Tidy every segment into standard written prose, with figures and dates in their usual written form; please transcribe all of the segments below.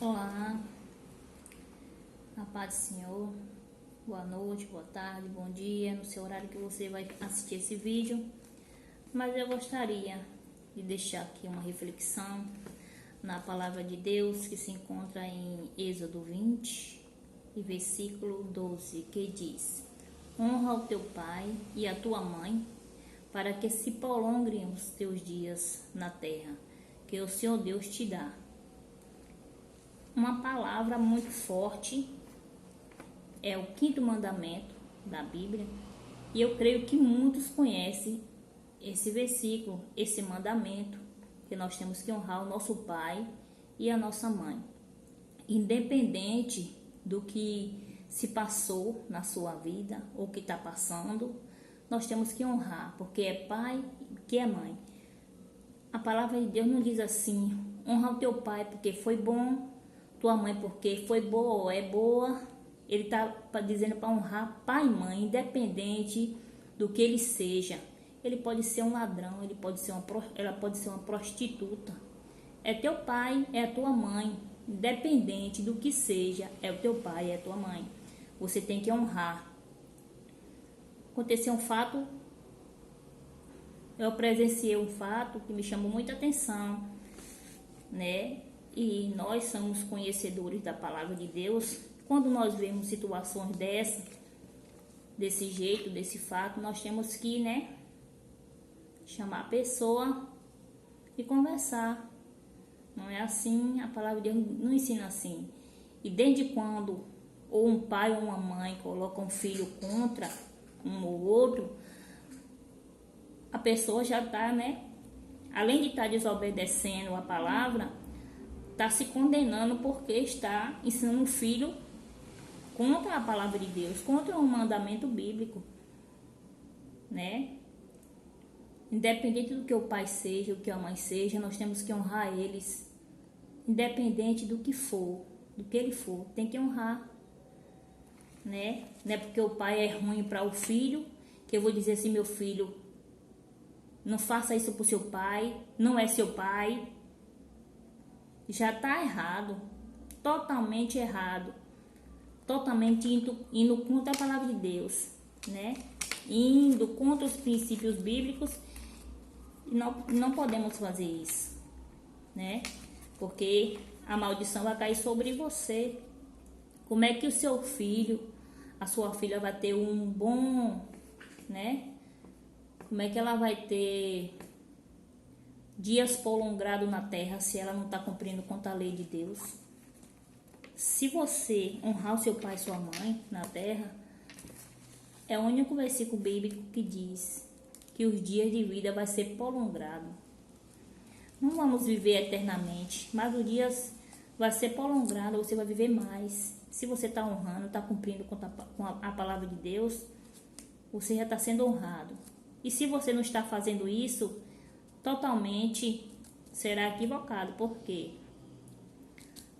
Olá, a paz do Senhor, boa noite, boa tarde, bom dia, no seu horário que você vai assistir esse vídeo. Mas eu gostaria de deixar aqui uma reflexão na palavra de Deus que se encontra em Êxodo 20 e versículo 12, que diz: honra o teu pai e a tua mãe, para que se prolonguem os teus dias na terra, que o Senhor Deus te dá. Uma palavra muito forte, é o 5º mandamento da Bíblia, e eu creio que muitos conhecem esse versículo, esse mandamento, que nós temos que honrar o nosso pai e a nossa mãe, independente do que se passou na sua vida ou que está passando. Nós temos que honrar, porque é pai, que é mãe. A palavra de Deus não diz assim: honra o teu pai porque foi bom, tua mãe porque foi boa ou é boa. Ele está dizendo para honrar pai e mãe, independente do que ele seja. Ele pode ser um ladrão, ela pode ser uma prostituta. É teu pai, é a tua mãe, independente do que seja, é o teu pai, é a tua mãe. Você tem que honrar. Aconteceu um fato, eu presenciei um fato que me chamou muita atenção, né? E nós somos conhecedores da palavra de Deus. Quando nós vemos situações desse jeito, desse fato, nós temos que, chamar a pessoa e conversar. Não é assim, a palavra de Deus não ensina assim. E desde quando ou um pai ou uma mãe colocam um filho contra um ou outro, a pessoa já está, além de estar desobedecendo a palavra, está se condenando porque está ensinando o filho contra a palavra de Deus, contra um mandamento bíblico, Independente do que o pai seja, o que a mãe seja, nós temos que honrar eles, independente do que for, do que ele for, tem que honrar, Não é porque o pai é ruim para o filho que eu vou dizer assim: meu filho, não faça isso pro seu pai, não é seu pai. Já está errado, totalmente errado, totalmente indo contra a palavra de Deus, indo contra os princípios bíblicos. E não podemos fazer isso, porque a maldição vai cair sobre você. Como é que o seu filho, a sua filha vai ter um bom, Como é que ela vai ter dias prolongados na terra se ela não está cumprindo com a lei de Deus? Se você honrar o seu pai e sua mãe na terra, é o único versículo bíblico que diz que os dias de vida vai ser prolongado. Não vamos viver eternamente, mas os dias vai ser prolongado, você vai viver mais. Se você está honrando, está cumprindo com a palavra de Deus, você já está sendo honrado. E se você não está fazendo isso, totalmente será equivocado, porque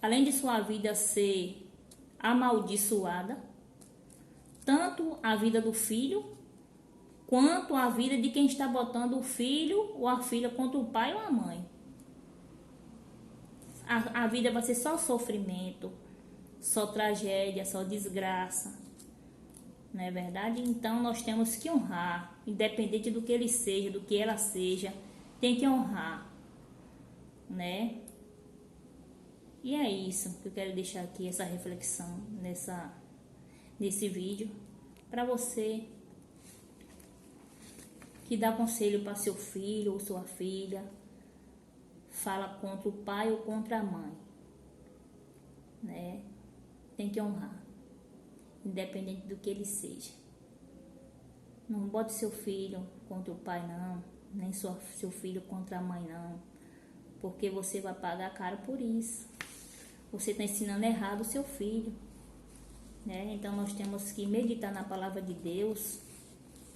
além de sua vida ser amaldiçoada, tanto a vida do filho quanto a vida de quem está botando o filho ou a filha contra o pai ou a mãe. A vida vai ser só sofrimento, só tragédia, só desgraça. Não é verdade? Então nós temos que honrar, independente do que ele seja, do que ela seja, tem que honrar, E é isso que eu quero deixar aqui, essa reflexão nesse vídeo, para você que dá conselho para seu filho ou sua filha, fala contra o pai ou contra a mãe, Tem que honrar, independente do que ele seja. Não bote seu filho contra o pai, não, nem seu filho contra a mãe, não, porque você vai pagar caro por isso. Você está ensinando errado o seu filho, Então nós temos que meditar na palavra de Deus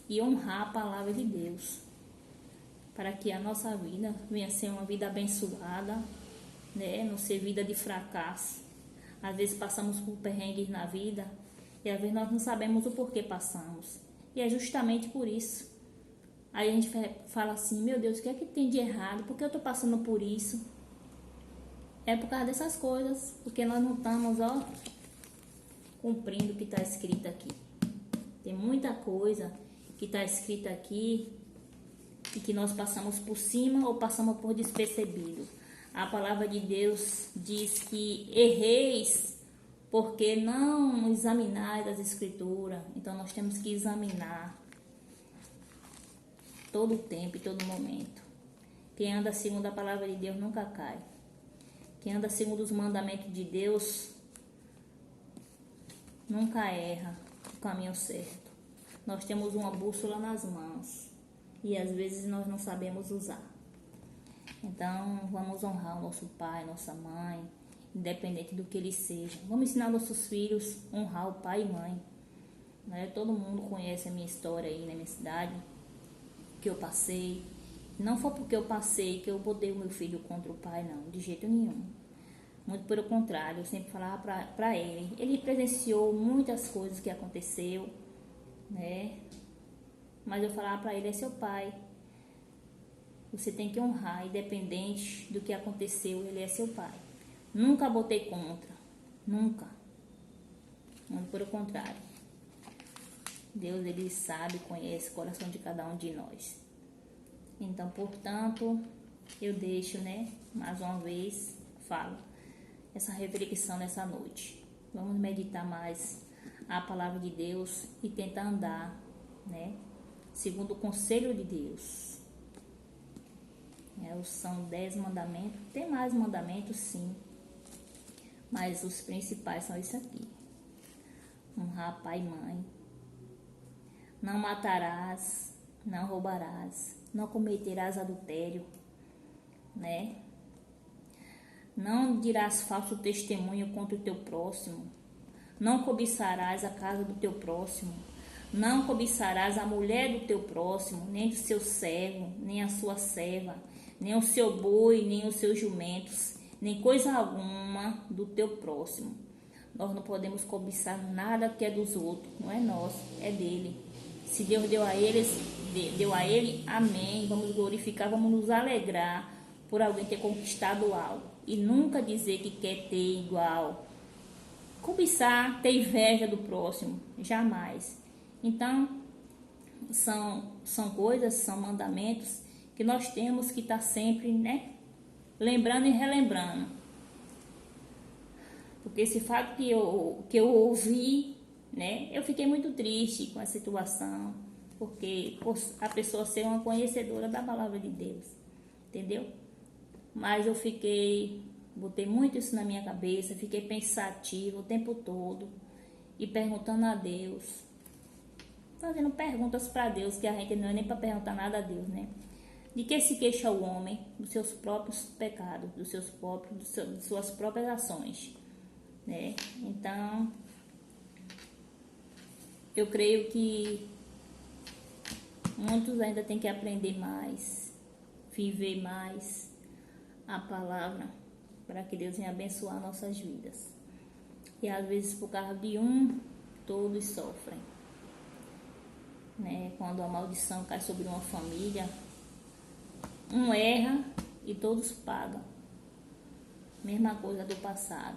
e honrar a palavra de Deus, para que a nossa vida venha a ser uma vida abençoada, não ser vida de fracasso. Às vezes passamos por perrengues na vida e às vezes nós não sabemos o porquê passamos, e é justamente por isso. Aí a gente fala assim: meu Deus, o que é que tem de errado? Por que eu estou passando por isso? É por causa dessas coisas, porque nós não estamos, cumprindo o que está escrito aqui. Tem muita coisa que está escrita aqui e que nós passamos por cima ou passamos por despercebido. A palavra de Deus diz que erreis porque não examinais as escrituras. Então nós temos que examinar todo o tempo e todo momento. Quem anda segundo a palavra de Deus nunca cai. Quem anda segundo os mandamentos de Deus nunca erra o caminho certo. Nós temos uma bússola nas mãos e às vezes nós não sabemos usar. Então vamos honrar o nosso pai, nossa mãe, independente do que eles sejam. Vamos ensinar nossos filhos a honrar o pai e mãe. Né? Todo mundo conhece a minha história aí na minha cidade, que eu passei. Não foi porque eu passei que eu botei o meu filho contra o pai, não, de jeito nenhum. Muito pelo contrário, eu sempre falava para ele. Ele presenciou muitas coisas que aconteceu, né? Mas eu falava para ele, é seu pai. Você tem que honrar, independente do que aconteceu, ele é seu pai. Nunca botei contra, nunca. Muito pelo contrário. Deus, ele sabe, conhece o coração de cada um de nós. Então, portanto, eu deixo, né, mais uma vez, falo, essa reflexão nessa noite. Vamos meditar mais a palavra de Deus e tentar andar, né, segundo o conselho de Deus. São 10 mandamentos. Tem mais mandamentos, sim, mas os principais são isso aqui: honrar pai e mãe, não matarás, não roubarás, não cometerás adultério, né? Não dirás falso testemunho contra o teu próximo, não cobiçarás a casa do teu próximo, não cobiçarás a mulher do teu próximo, nem do seu servo, nem a sua serva, nem o seu boi, nem os seus jumentos, nem coisa alguma do teu próximo. Nós não podemos cobiçar nada que é dos outros, não é nosso, é dele. Se Deus deu a ele, amém. Vamos glorificar, vamos nos alegrar por alguém ter conquistado algo. E nunca dizer que quer ter igual. Cobiçar, ter inveja do próximo, jamais. Então, são coisas, são mandamentos que nós temos que estar sempre, né, lembrando e relembrando. Porque esse fato que eu ouvi, né, eu fiquei muito triste com a situação, porque a pessoa ser uma conhecedora da palavra de Deus, entendeu? Mas eu botei muito isso na minha cabeça, fiquei pensativa o tempo todo e perguntando a Deus, fazendo perguntas para Deus, que a gente não é nem para perguntar nada a Deus, né? De que se queixa o homem? Dos seus próprios pecados, de suas próprias ações, né? Então, eu creio que muitos ainda têm que aprender mais, viver mais a palavra, para que Deus venha abençoar nossas vidas. E às vezes por causa de todos sofrem, né? Quando a maldição cai sobre uma família, um erra e todos pagam. Mesma coisa do passado.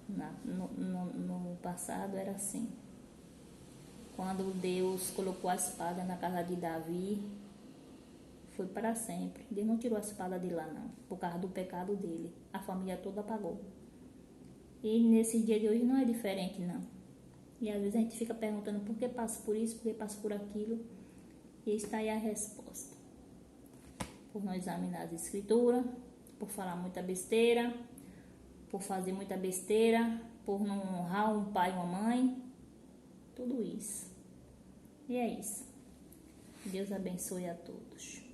No passado era assim. Quando Deus colocou a espada na casa de Davi, foi para sempre. Deus não tirou a espada de lá, não, por causa do pecado dele. A família toda pagou. E nesse dia de hoje não é diferente, não. E às vezes a gente fica perguntando por que passa por isso, por que passa por aquilo. E está aí a resposta. Por não examinar as escrituras, por falar muita besteira, por fazer muita besteira, por não honrar um pai e uma mãe. Tudo isso. E é isso. Deus abençoe a todos.